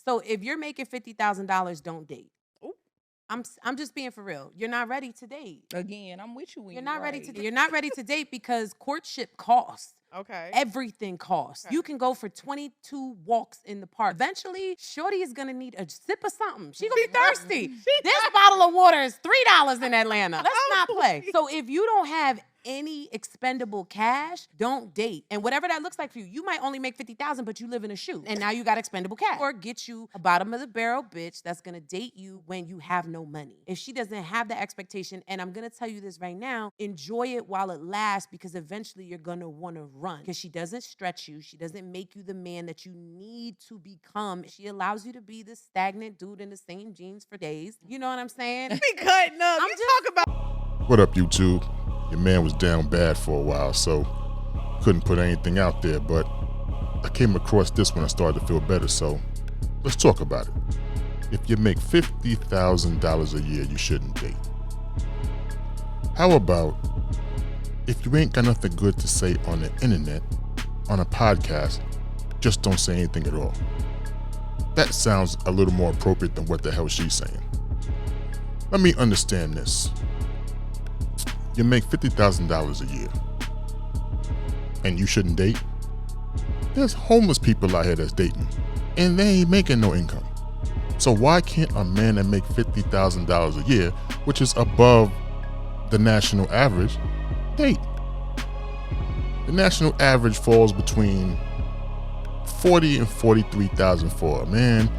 So if you're making $50,000, don't date. Ooh. I'm just being for real. You're not ready to date. Again, I'm with you when You're you're not ready right. to. You're not ready to date because courtship costs. Okay. Everything costs. Okay. You can go for 22 walks in the park. Eventually, shorty is gonna need a sip of something. She gonna be thirsty. This bottle of water is $3 in Atlanta. Let's not play. So if you don't have any expendable cash, don't date. And whatever that looks like for you, you might only make 50,000, but you live in a shoe. And now you got expendable cash. Or get you a bottom of the barrel bitch that's gonna date you when you have no money. If she doesn't have that expectation, and I'm gonna tell you this right now, enjoy it while it lasts because eventually you're gonna wanna run. Because she doesn't stretch you. She doesn't make you the man that you need to become. She allows you to be this stagnant dude in the same jeans for days. You know what I'm saying? Be cutting up. Talk about. What up, YouTube? Your man was down bad for a while, so couldn't put anything out there, but I came across this when I started to feel better, so let's talk about it. If you make $50,000 a year, you shouldn't date. How about if you ain't got nothing good to say on the internet, on a podcast, just don't say anything at all. That sounds a little more appropriate than what the hell she's saying. Let me understand this. You make $50,000 a year and you shouldn't date? There's homeless people out here that's dating and they ain't making no income. So why can't a man that make $50,000 a year, which is above the national average, date? The national average falls between $40,000 and $43,000 for a man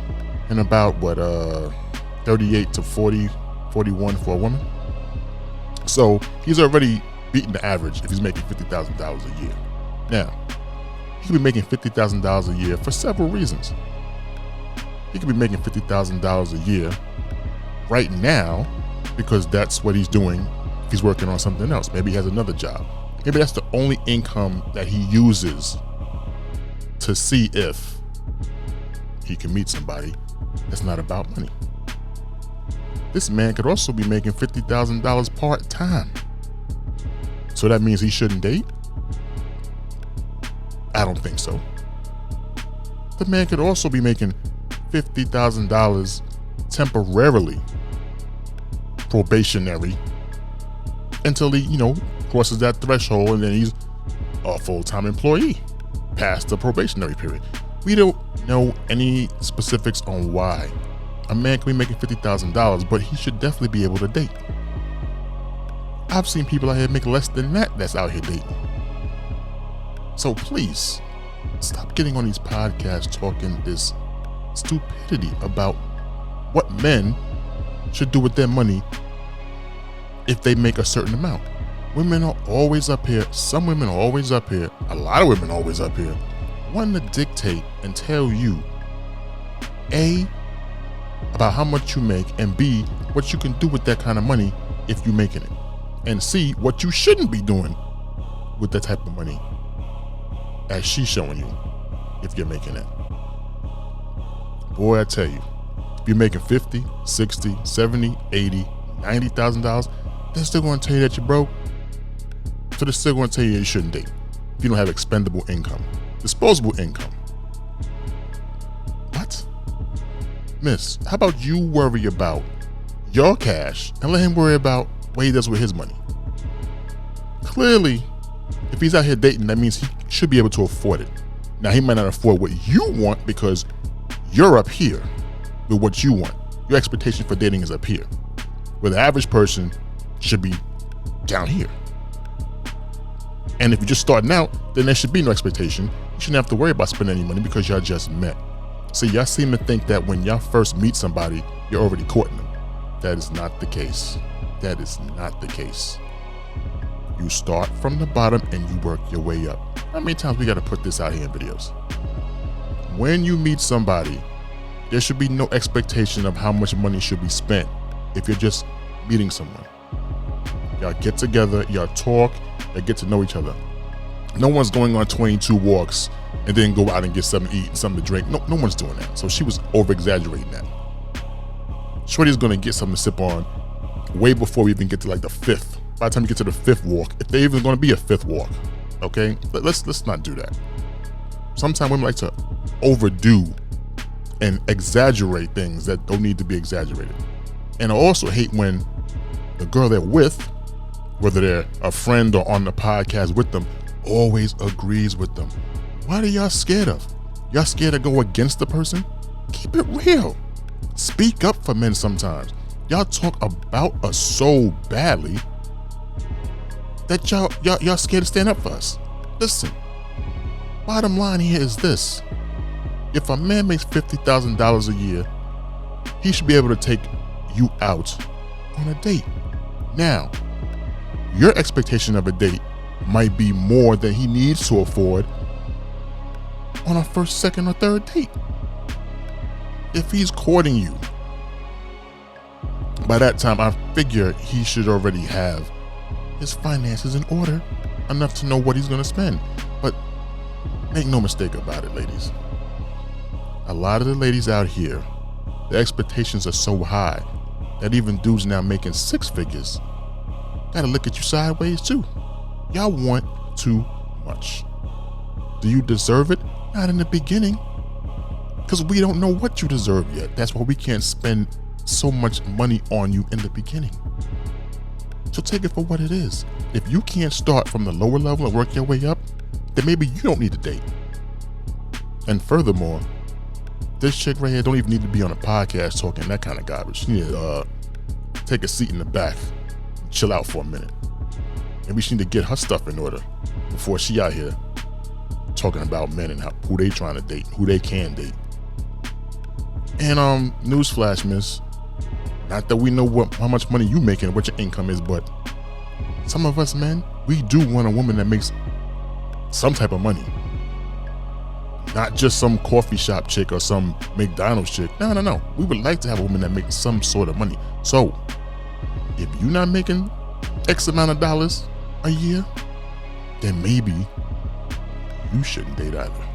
and about $38,000 to $41,000 for a woman. So he's already beaten the average if he's making $50,000 a year. Now, he could be making $50,000 a year for several reasons. He could be making $50,000 a year right now because that's what he's doing. He's working on something else. Maybe he has another job. Maybe that's the only income that he uses to see if he can meet somebody that's not about money. This man could also be making $50,000 part-time. So that means he shouldn't date? I don't think so. The man could also be making $50,000 temporarily, probationary, until he, crosses that threshold and then he's a full-time employee past the probationary period. We don't know any specifics on why a man can be making $50,000, but he should definitely be able to date. I've seen people out here make less than that that's out here dating. So please, stop getting on these podcasts talking this stupidity about what men should do with their money if they make a certain amount. Women are always up here, some women are always up here, a lot of women are always up here, wanting to dictate and tell you, A, about how much you make, and B, what you can do with that kind of money if you're making it, and C, what you shouldn't be doing with that type of money as she's showing you if you're making it. Boy, I tell you, if you're making $50, $60, $70, $80, $90,000, they're still going to tell you that you're broke. So they're still going to tell you shouldn't date if you don't have expendable income, disposable income. What? Miss, how about you worry about your cash and let him worry about what he does with his money? Clearly, if he's out here dating, that means he should be able to afford it. Now, he might not afford what you want because you're up here with what you want. Your expectation for dating is up here, where the average person should be down here. And if you're just starting out, then there should be no expectation. You shouldn't have to worry about spending any money because y'all just met. See, y'all seem to think that when y'all first meet somebody, you're already courting them. That is not the case. That is not the case. You start from the bottom and you work your way up. How many times we got to put this out here in videos? When you meet somebody, there should be no expectation of how much money should be spent if you're just meeting someone. Y'all get together, y'all talk, y'all get to know each other. No one's going on 22 walks and then go out and get something to eat and something to drink. No one's doing that. So she was over-exaggerating that. Shorty's gonna get something to sip on way before we even get to like the fifth. By the time you get to the fifth walk, if there even gonna be a fifth walk, okay? Let's not do that. Sometimes women like to overdo and exaggerate things that don't need to be exaggerated. And I also hate when the girl they're with, whether they're a friend or on the podcast with them, always agrees with them. What are y'all scared of? Y'all scared to go against the person? Keep it real. Speak up for men sometimes. Y'all talk about us so badly that y'all scared to stand up for us. Listen, bottom line here is this. If a man makes $50,000 a year, he should be able to take you out on a date. Now, your expectation of a date might be more than he needs to afford on a first, second, or third date. If he's courting you, by that time I figure he should already have his finances in order enough to know what he's gonna spend. But make no mistake about it, ladies. A lot of the ladies out here, the expectations are so high that even dudes now making six figures gotta look at you sideways too. Y'all want too much. Do you deserve it? Not in the beginning, because we don't know what you deserve yet. That's why we can't spend so much money on you in the beginning. So take it for what it is. If you can't start from the lower level and work your way up, then maybe you don't need to date. And furthermore, this chick right here don't even need to be on a podcast talking that kind of garbage. She need to take a seat in the back, chill out for a minute. Maybe she need to get her stuff in order before she out here talking about men and who they trying to date, who they can date. And newsflash, miss, not that we know how much money you making and what your income is, but some of us men, we do want a woman that makes some type of money. Not just some coffee shop chick or some McDonald's chick. No. We would like to have a woman that makes some sort of money. So if you're not making X amount of dollars a year, then maybe you shouldn't date either.